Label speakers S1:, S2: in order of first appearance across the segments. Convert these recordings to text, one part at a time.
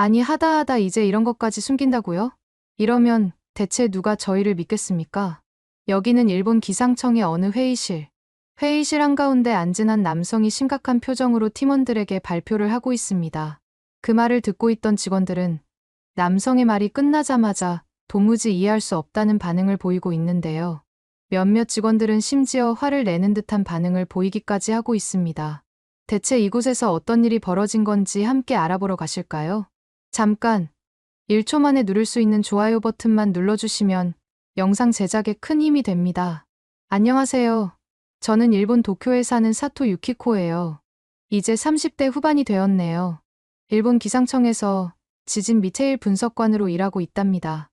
S1: 아니 하다 이제 이런 것까지 숨긴다고요? 이러면 대체 누가 저희를 믿겠습니까? 여기는 일본 기상청의 어느 회의실. 회의실 한가운데 앉은 한 남성이 심각한 표정으로 팀원들에게 발표를 하고 있습니다. 그 말을 듣고 있던 직원들은 남성의 말이 끝나자마자 도무지 이해할 수 없다는 반응을 보이고 있는데요. 몇몇 직원들은 심지어 화를 내는 듯한 반응을 보이기까지 하고 있습니다. 대체 이곳에서 어떤 일이 벌어진 건지 함께 알아보러 가실까요? 잠깐, 1초 만에 누를 수 있는 좋아요 버튼만 눌러주시면 영상 제작에 큰 힘이 됩니다. 안녕하세요. 저는 일본 도쿄에 사는 사토 유키코예요. 이제 30대 후반이 되었네요. 일본 기상청에서 지진 미세일 분석관으로 일하고 있답니다.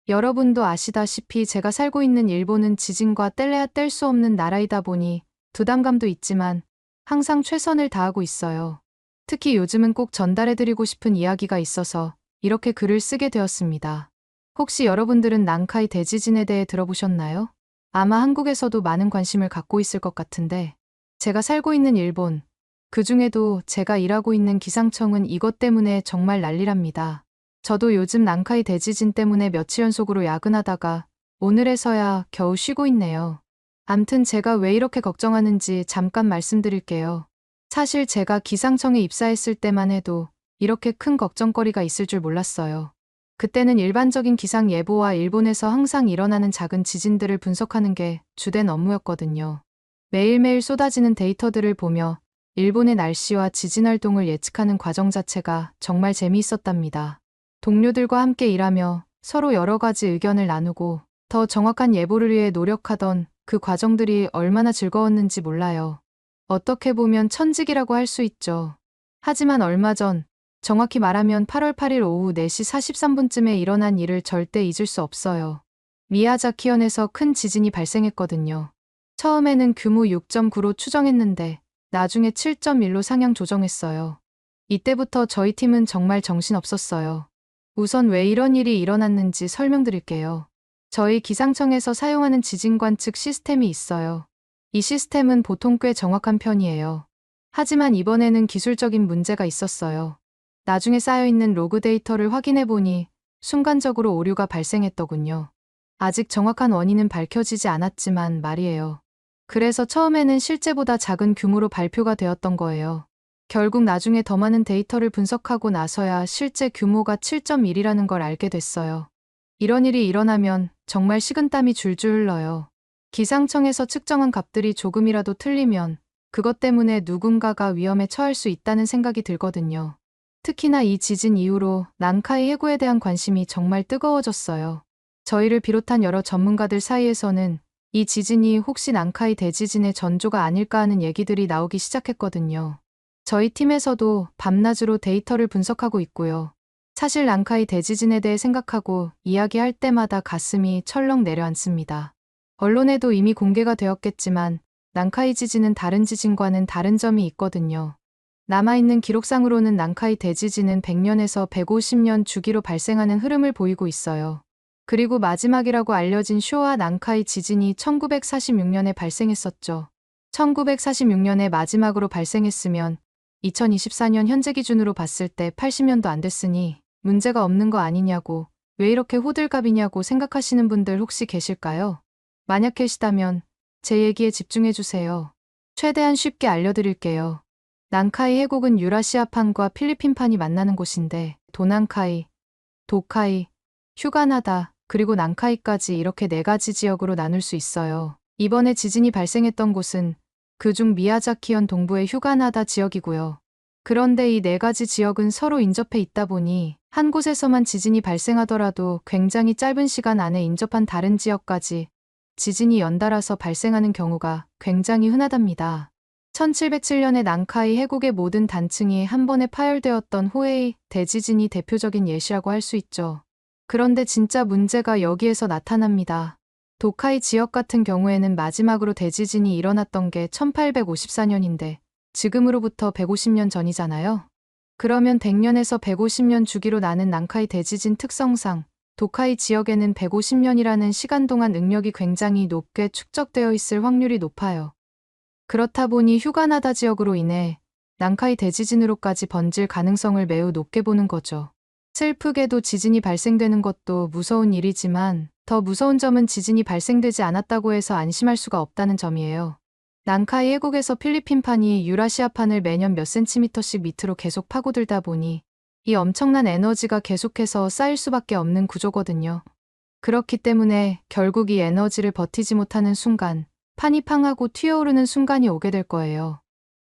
S1: 여러분도 아시다시피 제가 살고 있는 일본은 지진과 뗄래야 뗄 수 없는 나라이다 보니 부담감도 있지만 항상 최선을 다하고 있어요. 특히 요즘은 꼭 전달해드리고 싶은 이야기가 있어서 이렇게 글을 쓰게 되었습니다. 혹시 여러분들은 난카이 대지진에 대해 들어보셨나요? 아마 한국에서도 많은 관심을 갖고 있을 것 같은데 제가 살고 있는 일본, 그 중에도 제가 일하고 있는 기상청은 이것 때문에 정말 난리랍니다. 저도 요즘 난카이 대지진 때문에 며칠 연속으로 야근하다가 오늘에서야 겨우 쉬고 있네요. 암튼 제가 왜 이렇게 걱정하는지 잠깐 말씀드릴게요. 사실 제가 기상청에 입사했을 때만 해도 이렇게 큰 걱정거리가 있을 줄 몰랐어요. 그때는 일반적인 기상 예보와 일본에서 항상 일어나는 작은 지진들을 분석하는 게 주된 업무였거든요. 매일매일 쏟아지는 데이터들을 보며 일본의 날씨와 지진 활동을 예측하는 과정 자체가 정말 재미있었답니다. 동료들과 함께 일하며 서로 여러 가지 의견을 나누고 더 정확한 예보를 위해 노력하던 그 과정들이 얼마나 즐거웠는지 몰라요. 어떻게 보면 천직이라고 할 수 있죠. 하지만 얼마 전, 정확히 말하면 8월 8일 오후 4시 43분쯤에 일어난 일을 절대 잊을 수 없어요. 미야자키현에서 큰 지진이 발생했거든요. 처음에는 규모 6.9로 추정했는데 나중에 7.1로 상향 조정했어요. 이때부터 저희 팀은 정말 정신없었어요. 우선 왜 이런 일이 일어났는지 설명드릴게요. 저희 기상청에서 사용하는 지진 관측 시스템이 있어요. 이 시스템은 보통 꽤 정확한 편이에요. 하지만 이번에는 기술적인 문제가 있었어요. 나중에 쌓여있는 로그 데이터를 확인해보니 순간적으로 오류가 발생했더군요. 아직 정확한 원인은 밝혀지지 않았지만 말이에요. 그래서 처음에는 실제보다 작은 규모로 발표가 되었던 거예요. 결국 나중에 더 많은 데이터를 분석하고 나서야 실제 규모가 7.1이라는 걸 알게 됐어요. 이런 일이 일어나면 정말 식은땀이 줄줄 흘러요. 기상청에서 측정한 값들이 조금이라도 틀리면 그것 때문에 누군가가 위험에 처할 수 있다는 생각이 들거든요. 특히나 이 지진 이후로 난카이 해구에 대한 관심이 정말 뜨거워졌어요. 저희를 비롯한 여러 전문가들 사이에서는 이 지진이 혹시 난카이 대지진의 전조가 아닐까 하는 얘기들이 나오기 시작했거든요. 저희 팀에서도 밤낮으로 데이터를 분석하고 있고요. 사실 난카이 대지진에 대해 생각하고 이야기할 때마다 가슴이 철렁 내려앉습니다. 언론에도 이미 공개가 되었겠지만 난카이 지진은 다른 지진과는 다른 점이 있거든요. 남아있는 기록상으로는 난카이 대지진은 100년에서 150년 주기로 발생하는 흐름을 보이고 있어요. 그리고 마지막이라고 알려진 쇼와 난카이 지진이 1946년에 발생했었죠. 1946년에 마지막으로 발생했으면 2024년 현재 기준으로 봤을 때 80년도 안 됐으니 문제가 없는 거 아니냐고, 왜 이렇게 호들갑이냐고 생각하시는 분들 혹시 계실까요? 만약 계시다면 제 얘기에 집중해주세요. 최대한 쉽게 알려드릴게요. 난카이 해곡은 유라시아판과 필리핀판이 만나는 곳인데 도난카이, 도카이, 휴가나다, 그리고 난카이까지 이렇게 4가지 지역으로 나눌 수 있어요. 이번에 지진이 발생했던 곳은 그중 미야자키현 동부의 휴가나다 지역이고요. 그런데 이 4가지 지역은 서로 인접해 있다 보니 한 곳에서만 지진이 발생하더라도 굉장히 짧은 시간 안에 인접한 다른 지역까지 지진이 연달아서 발생하는 경우가 굉장히 흔하답니다. 1707년에 난카이 해국의 모든 단층이 한 번에 파열되었던 호에이 대지진이 대표적인 예시라고 할 수 있죠. 그런데 진짜 문제가 여기에서 나타납니다. 도카이 지역 같은 경우에는 마지막으로 대지진이 일어났던 게 1854년인데 지금으로부터 150년 전이잖아요. 그러면 100년에서 150년 주기로 나는 난카이 대지진 특성상 도카이 지역에는 150년이라는 시간 동안 응력이 굉장히 높게 축적되어 있을 확률이 높아요. 그렇다 보니 휴가나다 지역으로 인해 난카이 대지진으로까지 번질 가능성을 매우 높게 보는 거죠. 슬프게도 지진이 발생되는 것도 무서운 일이지만 더 무서운 점은 지진이 발생되지 않았다고 해서 안심할 수가 없다는 점이에요. 난카이 해국에서 필리핀판이 유라시아판을 매년 몇 센티미터씩 밑으로 계속 파고들다 보니 이 엄청난 에너지가 계속해서 쌓일 수밖에 없는 구조거든요. 그렇기 때문에 결국 이 에너지를 버티지 못하는 순간 판이 팡하고 튀어오르는 순간이 오게 될 거예요.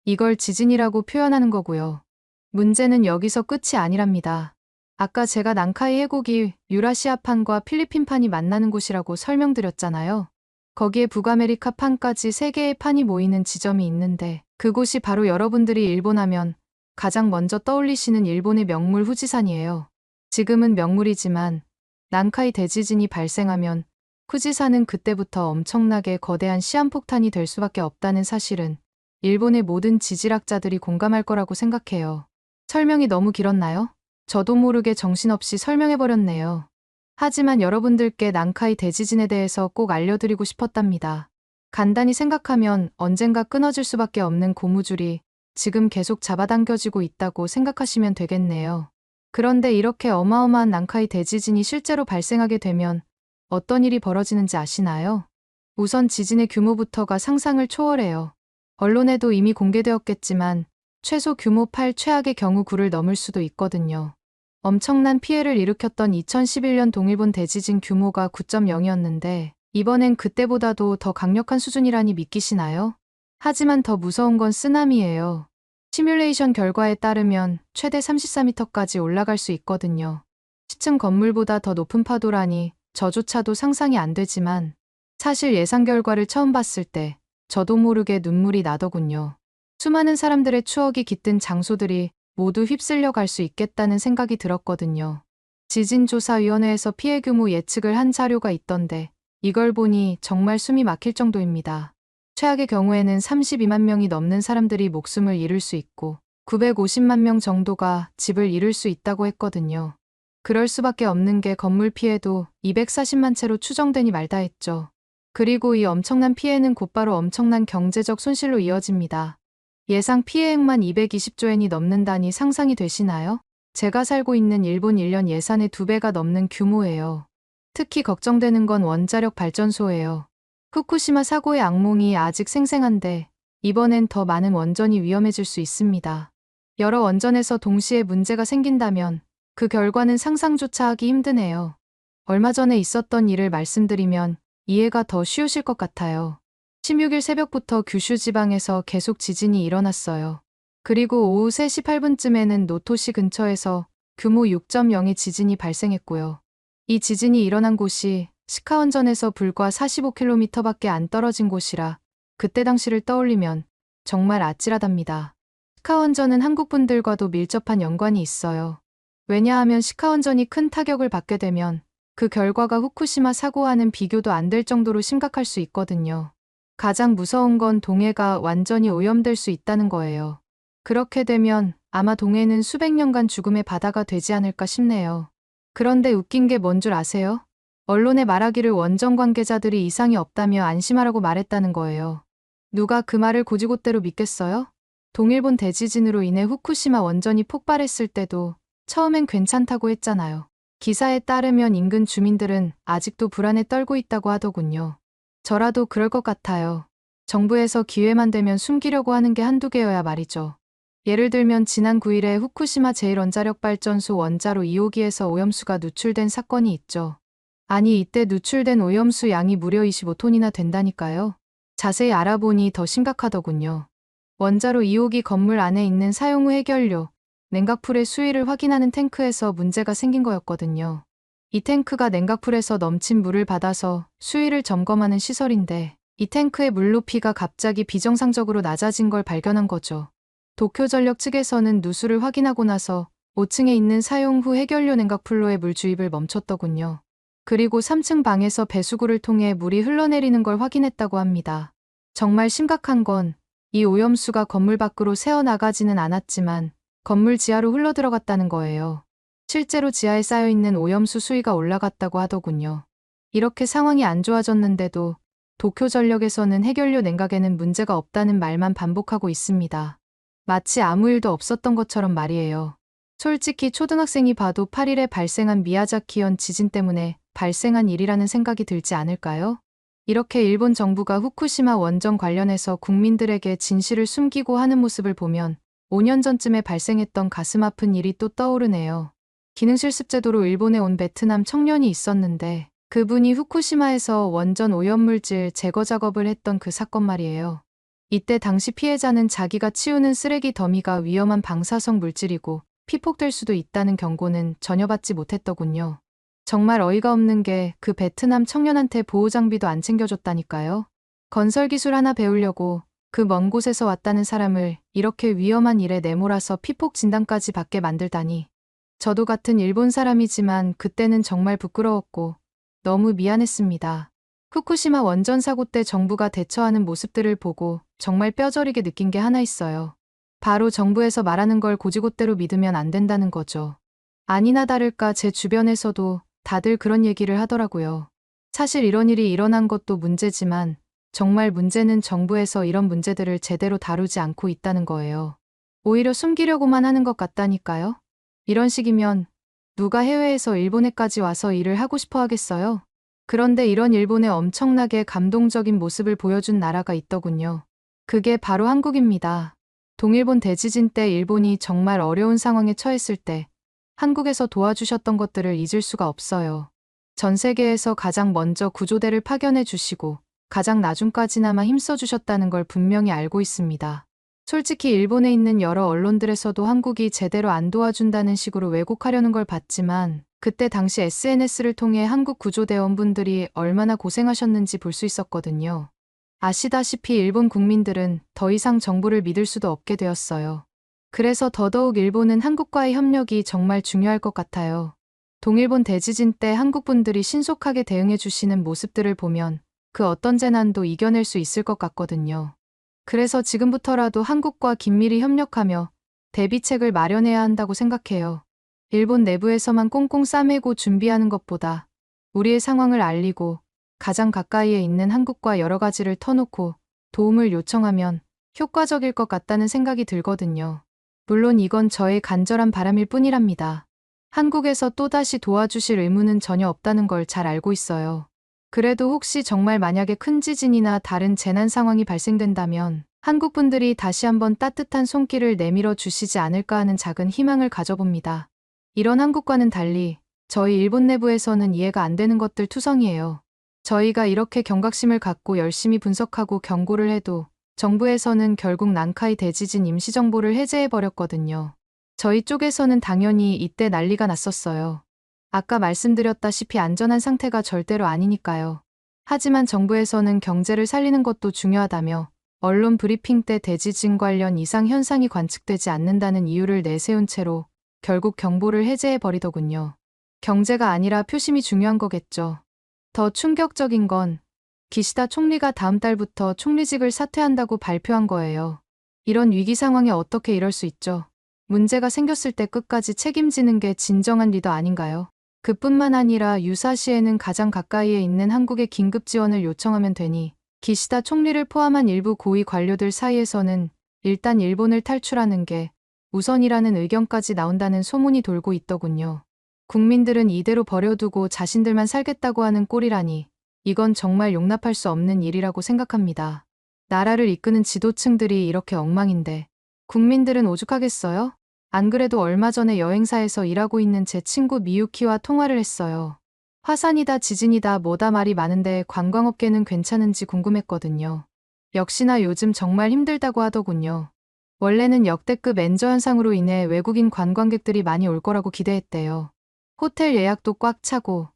S1: 이걸 지진이라고 표현하는 거고요. 문제는 여기서 끝이 아니랍니다. 아까 제가 난카이 해국이 유라시아판과 필리핀판이 만나는 곳이라고 설명드렸잖아요. 거기에 북아메리카 판까지 3개의 판이 모이는 지점이 있는데 그곳이 바로 여러분들이 일본 하면 가장 먼저 떠올리시는 일본의 명물 후지산이에요. 지금은 명물이지만 난카이 대지진이 발생하면 후지산은 그때부터 엄청나게 거대한 시한폭탄이 될 수밖에 없다는 사실은 일본의 모든 지질학자들이 공감할 거라고 생각해요. 설명이 너무 길었나요? 저도 모르게 정신없이 설명해버렸네요. 하지만 여러분들께 난카이 대지진에 대해서 꼭 알려드리고 싶었답니다. 간단히 생각하면 언젠가 끊어질 수밖에 없는 고무줄이 지금 계속 잡아당겨지고 있다고 생각하시면 되겠네요. 그런데 이렇게 어마어마한 난카이 대지진이 실제로 발생하게 되면 어떤 일이 벌어지는지 아시나요? 우선 지진의 규모부터가 상상을 초월해요. 언론에도 이미 공개되었겠지만 최소 규모 8 최악의 경우 9를 넘을 수도 있거든요. 엄청난 피해를 일으켰던 2011년 동일본 대지진 규모가 9.0이었는데 이번엔 그때보다도 더 강력한 수준이라니 믿기시나요? 하지만 더 무서운 건 쓰나미예요. 시뮬레이션 결과에 따르면 최대 34m까지 올라갈 수 있거든요. 10층 건물보다 더 높은 파도라니 저조차도 상상이 안 되지만 사실 예상 결과를 처음 봤을 때 저도 모르게 눈물이 나더군요. 수많은 사람들의 추억이 깃든 장소들이 모두 휩쓸려 갈 수 있겠다는 생각이 들었거든요. 지진조사위원회에서 피해 규모 예측을 한 자료가 있던데 이걸 보니 정말 숨이 막힐 정도입니다. 최악의 경우에는 32만 명이 넘는 사람들이 목숨을 잃을 수 있고 950만 명 정도가 집을 잃을 수 있다고 했거든요. 그럴 수밖에 없는 게 건물 피해도 240만 채로 추정되니 말다 했죠. 그리고 이 엄청난 피해는 곧바로 엄청난 경제적 손실로 이어집니다. 예상 피해액만 220조엔이 넘는다니 상상이 되시나요? 제가 살고 있는 일본 1년 예산의 2배가 넘는 규모예요. 특히 걱정되는 건 원자력 발전소예요. 후쿠시마 사고의 악몽이 아직 생생한데 이번엔 더 많은 원전이 위험해질 수 있습니다. 여러 원전에서 동시에 문제가 생긴다면 그 결과는 상상조차 하기 힘드네요. 얼마 전에 있었던 일을 말씀드리면 이해가 더 쉬우실 것 같아요. 16일 새벽부터 규슈 지방에서 계속 지진이 일어났어요. 그리고 오후 3시 8분쯤에는 노토시 근처에서 규모 6.0의 지진이 발생했고요. 이 지진이 일어난 곳이 시카원전에서 불과 45km밖에 안 떨어진 곳이라 그때 당시를 떠올리면 정말 아찔하답니다. 시카원전은 한국분들과도 밀접한 연관이 있어요. 왜냐하면 시카원전이 큰 타격을 받게 되면 그 결과가 후쿠시마 사고와는 비교도 안 될 정도로 심각할 수 있거든요. 가장 무서운 건 동해가 완전히 오염될 수 있다는 거예요. 그렇게 되면 아마 동해는 수백 년간 죽음의 바다가 되지 않을까 싶네요. 그런데 웃긴 게 뭔 줄 아세요? 언론에 말하기를 원전 관계자들이 이상이 없다며 안심하라고 말했다는 거예요. 누가 그 말을 곧이곧대로 믿겠어요? 동일본 대지진으로 인해 후쿠시마 원전이 폭발했을 때도 처음엔 괜찮다고 했잖아요. 기사에 따르면 인근 주민들은 아직도 불안에 떨고 있다고 하더군요. 저라도 그럴 것 같아요. 정부에서 기회만 되면 숨기려고 하는 게 한두 개여야 말이죠. 예를 들면 지난 9일에 후쿠시마 제1원자력발전소 원자로 2호기에서 오염수가 누출된 사건이 있죠. 아니 이때 누출된 오염수 양이 무려 25톤이나 된다니까요. 자세히 알아보니 더 심각하더군요. 원자로 2호기 건물 안에 있는 사용 후 해결료, 냉각풀의 수위를 확인하는 탱크에서 문제가 생긴 거였거든요. 이 탱크가 냉각풀에서 넘친 물을 받아서 수위를 점검하는 시설인데 이 탱크의 물 높이가 갑자기 비정상적으로 낮아진 걸 발견한 거죠. 도쿄전력 측에서는 누수를 확인하고 나서 5층에 있는 사용 후 해결료 냉각풀로의 물 주입을 멈췄더군요. 그리고 3층 방에서 배수구를 통해 물이 흘러내리는 걸 확인했다고 합니다. 정말 심각한 건 이 오염수가 건물 밖으로 새어나가지는 않았지만 건물 지하로 흘러들어갔다는 거예요. 실제로 지하에 쌓여있는 오염수 수위가 올라갔다고 하더군요. 이렇게 상황이 안 좋아졌는데도 도쿄전력에서는 해결료 냉각에는 문제가 없다는 말만 반복하고 있습니다. 마치 아무 일도 없었던 것처럼 말이에요. 솔직히 초등학생이 봐도 8일에 발생한 미야자키현 지진 때문에 발생한 일이라는 생각이 들지 않을까요? 이렇게 일본 정부가 후쿠시마 원전 관련해서 국민들에게 진실을 숨기고 하는 모습을 보면 5년 전쯤에 발생했던 가슴 아픈 일이 또 떠오르네요. 기능실습제도로 일본에 온 베트남 청년이 있었는데 그분이 후쿠시마에서 원전 오염물질 제거 작업을 했던 그 사건 말이에요. 이때 당시 피해자는 자기가 치우는 쓰레기 더미가 위험한 방사성 물질이고 피폭될 수도 있다는 경고는 전혀 받지 못했더군요. 정말 어이가 없는 게 그 베트남 청년한테 보호 장비도 안 챙겨줬다니까요. 건설 기술 하나 배우려고 그 먼 곳에서 왔다는 사람을 이렇게 위험한 일에 내몰아서 피폭 진단까지 받게 만들다니. 저도 같은 일본 사람이지만 그때는 정말 부끄러웠고 너무 미안했습니다. 후쿠시마 원전 사고 때 정부가 대처하는 모습들을 보고 정말 뼈저리게 느낀 게 하나 있어요. 바로 정부에서 말하는 걸 고지고대로 믿으면 안 된다는 거죠. 아니나 다를까 제 주변에서도 다들 그런 얘기를 하더라고요. 사실 이런 일이 일어난 것도 문제지만 정말 문제는 정부에서 이런 문제들을 제대로 다루지 않고 있다는 거예요. 오히려 숨기려고만 하는 것 같다니까요. 이런 식이면 누가 해외에서 일본에까지 와서 일을 하고 싶어 하겠어요? 그런데 이런 일본의 엄청나게 감동적인 모습을 보여준 나라가 있더군요. 그게 바로 한국입니다. 동일본 대지진 때 일본이 정말 어려운 상황에 처했을 때 한국에서 도와주셨던 것들을 잊을 수가 없어요. 전 세계에서 가장 먼저 구조대를 파견해 주시고 가장 나중까지나마 힘써주셨다는 걸 분명히 알고 있습니다. 솔직히 일본에 있는 여러 언론들에서도 한국이 제대로 안 도와준다는 식으로 왜곡하려는 걸 봤지만 그때 당시 SNS를 통해 한국 구조대원분들이 얼마나 고생하셨는지 볼 수 있었거든요. 아시다시피 일본 국민들은 더 이상 정부를 믿을 수도 없게 되었어요. 그래서 더더욱 일본은 한국과의 협력이 정말 중요할 것 같아요. 동일본 대지진 때 한국 분들이 신속하게 대응해 주시는 모습들을 보면 그 어떤 재난도 이겨낼 수 있을 것 같거든요. 그래서 지금부터라도 한국과 긴밀히 협력하며 대비책을 마련해야 한다고 생각해요. 일본 내부에서만 꽁꽁 싸매고 준비하는 것보다 우리의 상황을 알리고 가장 가까이에 있는 한국과 여러 가지를 터놓고 도움을 요청하면 효과적일 것 같다는 생각이 들거든요. 물론 이건 저의 간절한 바람일 뿐이랍니다. 한국에서 또다시 도와주실 의무는 전혀 없다는 걸 잘 알고 있어요. 그래도 혹시 정말 만약에 큰 지진이나 다른 재난 상황이 발생된다면 한국 분들이 다시 한번 따뜻한 손길을 내밀어 주시지 않을까 하는 작은 희망을 가져봅니다. 이런 한국과는 달리 저희 일본 내부에서는 이해가 안 되는 것들 투성이에요. 저희가 이렇게 경각심을 갖고 열심히 분석하고 경고를 해도 정부에서는 결국 난카이 대지진 임시정보를 해제해버렸거든요. 저희 쪽에서는 당연히 이때 난리가 났었어요. 아까 말씀드렸다시피 안전한 상태가 절대로 아니니까요. 하지만 정부에서는 경제를 살리는 것도 중요하다며 언론 브리핑 때 대지진 관련 이상 현상이 관측되지 않는다는 이유를 내세운 채로 결국 경보를 해제해버리더군요. 경제가 아니라 표심이 중요한 거겠죠. 더 충격적인 건 기시다 총리가 다음 달부터 총리직을 사퇴한다고 발표한 거예요. 이런 위기 상황에 어떻게 이럴 수 있죠? 문제가 생겼을 때 끝까지 책임지는 게 진정한 리더 아닌가요? 그뿐만 아니라 유사시에는 가장 가까이에 있는 한국에 긴급 지원을 요청하면 되니 기시다 총리를 포함한 일부 고위 관료들 사이에서는 일단 일본을 탈출하는 게 우선이라는 의견까지 나온다는 소문이 돌고 있더군요. 국민들은 이대로 버려두고 자신들만 살겠다고 하는 꼴이라니 이건 정말 용납할 수 없는 일이라고 생각합니다. 나라를 이끄는 지도층들이 이렇게 엉망인데 국민들은 오죽하겠어요? 안 그래도 얼마 전에 여행사에서 일하고 있는 제 친구 미유키와 통화를 했어요. 화산이다 지진이다 뭐다 말이 많은데 관광업계는 괜찮은지 궁금했거든요. 역시나 요즘 정말 힘들다고 하더군요. 원래는 역대급 엔저 현상으로 인해 외국인 관광객들이 많이 올 거라고 기대했대요. 호텔 예약도 꽉 차고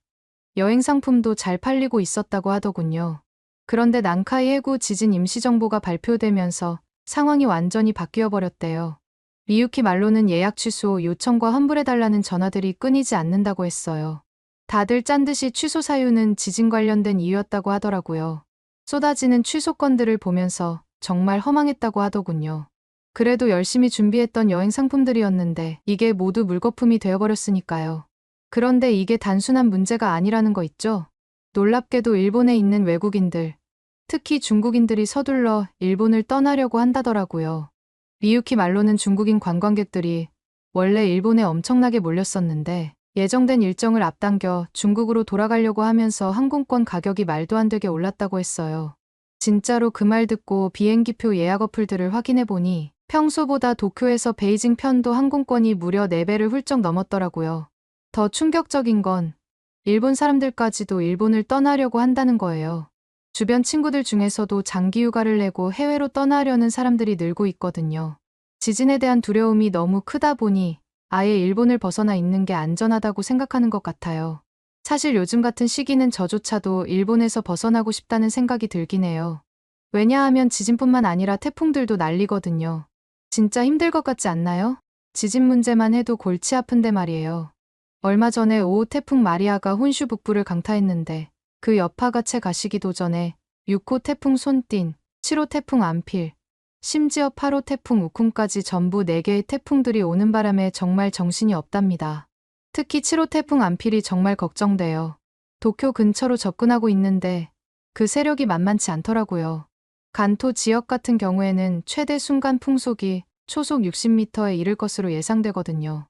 S1: 여행 상품도 잘 팔리고 있었다고 하더군요. 그런데 난카이 해구 지진 임시정보가 발표되면서 상황이 완전히 바뀌어 버렸대요. 미유키 말로는 예약 취소 요청과 환불해달라는 전화들이 끊이지 않는다고 했어요. 다들 짠 듯이 취소 사유는 지진 관련된 이유였다고 하더라고요. 쏟아지는 취소 건들을 보면서 정말 허망했다고 하더군요. 그래도 열심히 준비했던 여행 상품들이었는데 이게 모두 물거품이 되어버렸으니까요. 그런데 이게 단순한 문제가 아니라는 거 있죠? 놀랍게도 일본에 있는 외국인들, 특히 중국인들이 서둘러 일본을 떠나려고 한다더라고요. 미유키 말로는 중국인 관광객들이 원래 일본에 엄청나게 몰렸었는데 예정된 일정을 앞당겨 중국으로 돌아가려고 하면서 항공권 가격이 말도 안 되게 올랐다고 했어요. 진짜로 그 말 듣고 비행기표 예약 어플들을 확인해 보니 평소보다 도쿄에서 베이징 편도 항공권이 무려 4배를 훌쩍 넘었더라고요. 더 충격적인 건 일본 사람들까지도 일본을 떠나려고 한다는 거예요. 주변 친구들 중에서도 장기 휴가를 내고 해외로 떠나려는 사람들이 늘고 있거든요. 지진에 대한 두려움이 너무 크다 보니 아예 일본을 벗어나 있는 게 안전하다고 생각하는 것 같아요. 사실 요즘 같은 시기는 저조차도 일본에서 벗어나고 싶다는 생각이 들긴 해요. 왜냐하면 지진뿐만 아니라 태풍들도 난리거든요. 진짜 힘들 것 같지 않나요? 지진 문제만 해도 골치 아픈데 말이에요. 얼마 전에 5호 태풍 마리아가 혼슈 북부를 강타했는데 그 여파가 채 가시기도 전에 6호 태풍 손띤, 7호 태풍 암필, 심지어 8호 태풍 우쿤까지 전부 4개의 태풍들이 오는 바람에 정말 정신이 없답니다. 특히 7호 태풍 암필이 정말 걱정돼요. 도쿄 근처로 접근하고 있는데 그 세력이 만만치 않더라고요. 간토 지역 같은 경우에는 최대 순간 풍속이 초속 60m에 이를 것으로 예상되거든요.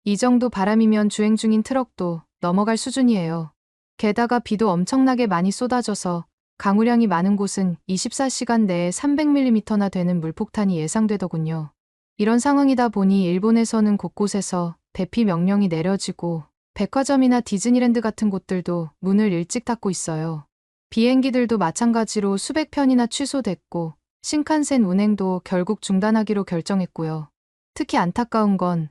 S1: 이 정도 바람이면 주행 중인 트럭도 넘어갈 수준이에요. 게다가 비도 엄청나게 많이 쏟아져서 강우량이 많은 곳은 24시간 내에 300mm나 되는 물폭탄이 예상되더군요. 이런 상황이다 보니 일본에서는 곳곳에서 대피 명령이 내려지고 백화점이나 디즈니랜드 같은 곳들도 문을 일찍 닫고 있어요. 비행기들도 마찬가지로 수백 편이나 취소됐고 신칸센 운행도 결국 중단하기로 결정했고요. 특히 안타까운 건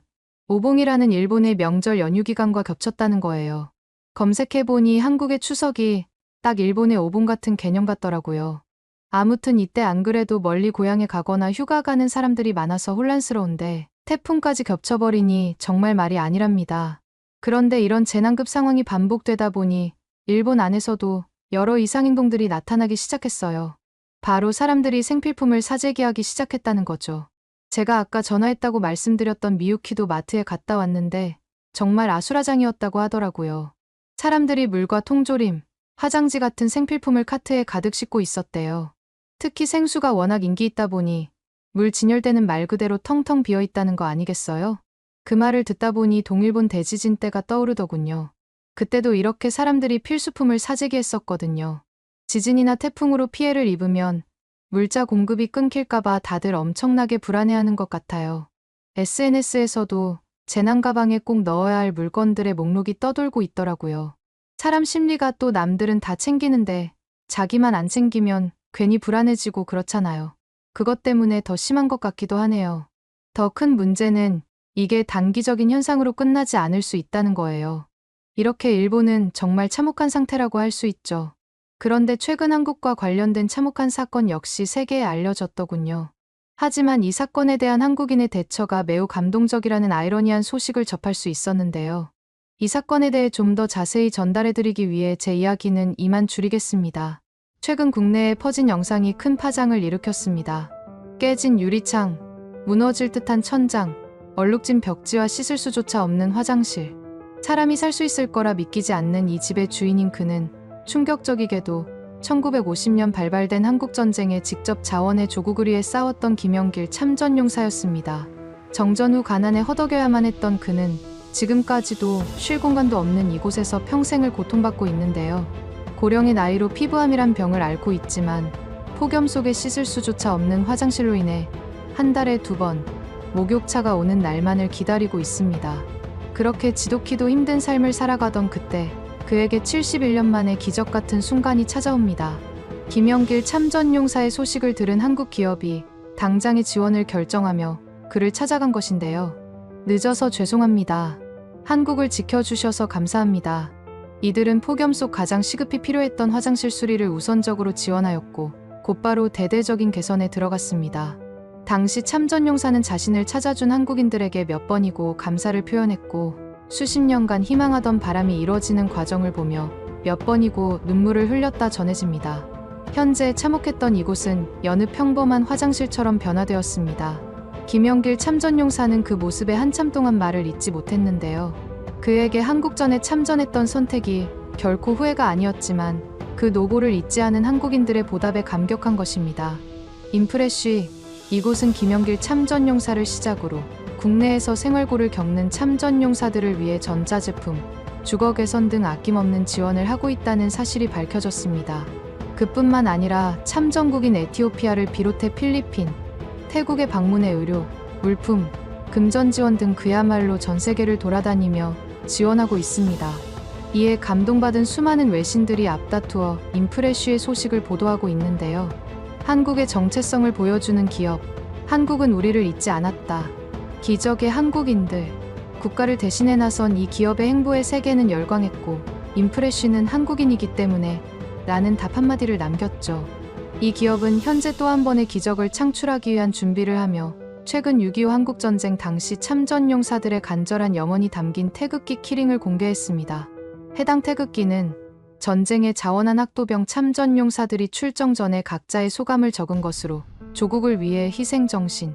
S1: 오봉이라는 일본의 명절 연휴 기간과 겹쳤다는 거예요. 검색해보니 한국의 추석이 딱 일본의 오봉 같은 개념 같더라고요. 아무튼 이때 안 그래도 멀리 고향에 가거나 휴가 가는 사람들이 많아서 혼란스러운데 태풍까지 겹쳐버리니 정말 말이 아니랍니다. 그런데 이런 재난급 상황이 반복되다 보니 일본 안에서도 여러 이상행동들이 나타나기 시작했어요. 바로 사람들이 생필품을 사재기하기 시작했다는 거죠. 제가 아까 전화했다고 말씀드렸던 미유키도 마트에 갔다 왔는데 정말 아수라장이었다고 하더라고요. 사람들이 물과 통조림, 화장지 같은 생필품을 카트에 가득 싣고 있었대요. 특히 생수가 워낙 인기 있다 보니 물 진열대는 말 그대로 텅텅 비어 있다는 거 아니겠어요? 그 말을 듣다 보니 동일본 대지진 때가 떠오르더군요. 그때도 이렇게 사람들이 필수품을 사재기했었거든요. 지진이나 태풍으로 피해를 입으면 물자 공급이 끊길까봐 다들 엄청나게 불안해하는 것 같아요. SNS에서도 재난 가방에 꼭 넣어야 할 물건들의 목록이 떠돌고 있더라고요. 사람 심리가 또 남들은 다 챙기는데 자기만 안 챙기면 괜히 불안해지고 그렇잖아요. 그것 때문에 더 심한 것 같기도 하네요. 더 큰 문제는 이게 단기적인 현상으로 끝나지 않을 수 있다는 거예요. 이렇게 일본은 정말 참혹한 상태라고 할 수 있죠. 그런데 최근 한국과 관련된 참혹한 사건 역시 세계에 알려졌더군요. 하지만 이 사건에 대한 한국인의 대처가 매우 감동적이라는 아이러니한 소식을 접할 수 있었는데요. 이 사건에 대해 좀 더 자세히 전달해드리기 위해 제 이야기는 이만 줄이겠습니다. 최근 국내에 퍼진 영상이 큰 파장을 일으켰습니다. 깨진 유리창, 무너질 듯한 천장, 얼룩진 벽지와 씻을 수조차 없는 화장실. 사람이 살 수 있을 거라 믿기지 않는 이 집의 주인인 그는 충격적이게도 1950년 발발된 한국전쟁에 직접 자원의 조국을 위해 싸웠던 김영길 참전용사였습니다. 정전 후 가난에 허덕여야만 했던 그는 지금까지도 쉴 공간도 없는 이곳에서 평생을 고통받고 있는데요. 고령의 나이로 피부암이란 병을 앓고 있지만 폭염 속에 씻을 수조차 없는 화장실로 인해 한 달에 2번 목욕차가 오는 날만을 기다리고 있습니다. 그렇게 지독히도 힘든 삶을 살아가던 그때 그에게 71년 만에 기적 같은 순간이 찾아옵니다. 김영길 참전용사의 소식을 들은 한국 기업이 당장의 지원을 결정하며 그를 찾아간 것인데요. 늦어서 죄송합니다. 한국을 지켜주셔서 감사합니다. 이들은 폭염 속 가장 시급히 필요했던 화장실 수리를 우선적으로 지원하였고 곧바로 대대적인 개선에 들어갔습니다. 당시 참전용사는 자신을 찾아준 한국인들에게 몇 번이고 감사를 표현했고 수십 년간 희망하던 바람이 이뤄지는 과정을 보며 몇 번이고 눈물을 흘렸다 전해집니다. 현재 참혹했던 이곳은 여느 평범한 화장실처럼 변화되었습니다. 김영길 참전용사는 그 모습에 한참 동안 말을 잇지 못했는데요. 그에게 한국전에 참전했던 선택이 결코 후회가 아니었지만 그 노고를 잊지 않은 한국인들의 보답에 감격한 것입니다. 인프레쉬, 이곳은 김영길 참전용사를 시작으로 국내에서 생활고를 겪는 참전용사들을 위해 전자제품, 주거 개선 등 아낌없는 지원을 하고 있다는 사실이 밝혀졌습니다. 그뿐만 아니라 참전국인 에티오피아를 비롯해 필리핀, 태국에 방문해 의료, 물품, 금전 지원 등 그야말로 전 세계를 돌아다니며 지원하고 있습니다. 이에 감동받은 수많은 외신들이 앞다투어 인프레쉬의 소식을 보도하고 있는데요. 한국의 정체성을 보여주는 기업, 한국은 우리를 잊지 않았다. 기적의 한국인들, 국가를 대신해 나선 이 기업의 행보에 세계는 열광했고 인프레쉬는 한국인이기 때문에 라는 답 한마디를 남겼죠. 이 기업은 현재 또 한 번의 기적을 창출하기 위한 준비를 하며 최근 6.25 한국전쟁 당시 참전용사들의 간절한 염원이 담긴 태극기 키링을 공개했습니다. 해당 태극기는 전쟁에 자원한 학도병 참전용사들이 출정 전에 각자의 소감을 적은 것으로 조국을 위해 희생정신,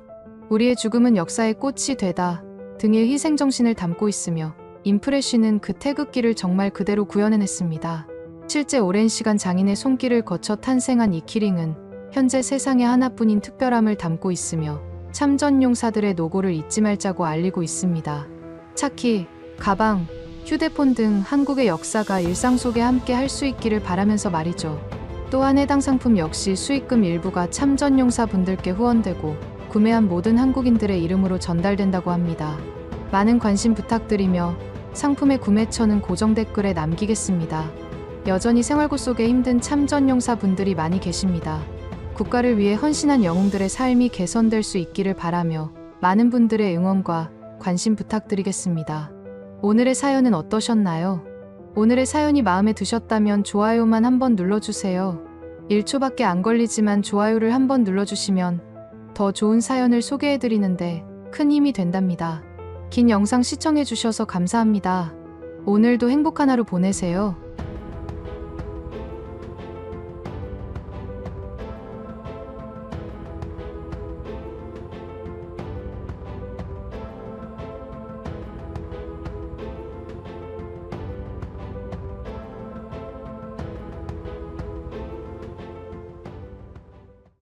S1: 우리의 죽음은 역사의 꽃이 되다 등의 희생정신을 담고 있으며 인프레쉬는 그 태극기를 정말 그대로 구현해냈습니다. 실제 오랜 시간 장인의 손길을 거쳐 탄생한 이 키링은 현재 세상에 하나뿐인 특별함을 담고 있으며 참전용사들의 노고를 잊지 말자고 알리고 있습니다. 차키, 가방, 휴대폰 등 한국의 역사가 일상 속에 함께 할 수 있기를 바라면서 말이죠. 또한 해당 상품 역시 수익금 일부가 참전용사 분들께 후원되고 구매한 모든 한국인들의 이름으로 전달된다고 합니다. 많은 관심 부탁드리며 상품의 구매처는 고정 댓글에 남기겠습니다. 여전히 생활고 속에 힘든 참전용사 분들이 많이 계십니다. 국가를 위해 헌신한 영웅들의 삶이 개선될 수 있기를 바라며 많은 분들의 응원과 관심 부탁드리겠습니다. 오늘의 사연은 어떠셨나요? 오늘의 사연이 마음에 드셨다면 좋아요만 한번 눌러주세요. 1초밖에 안 걸리지만 좋아요를 한번 눌러주시면 더 좋은 사연을 소개해드리는데 큰 힘이 된답니다. 긴 영상 시청해주셔서 감사합니다. 오늘도 행복한 하루 보내세요.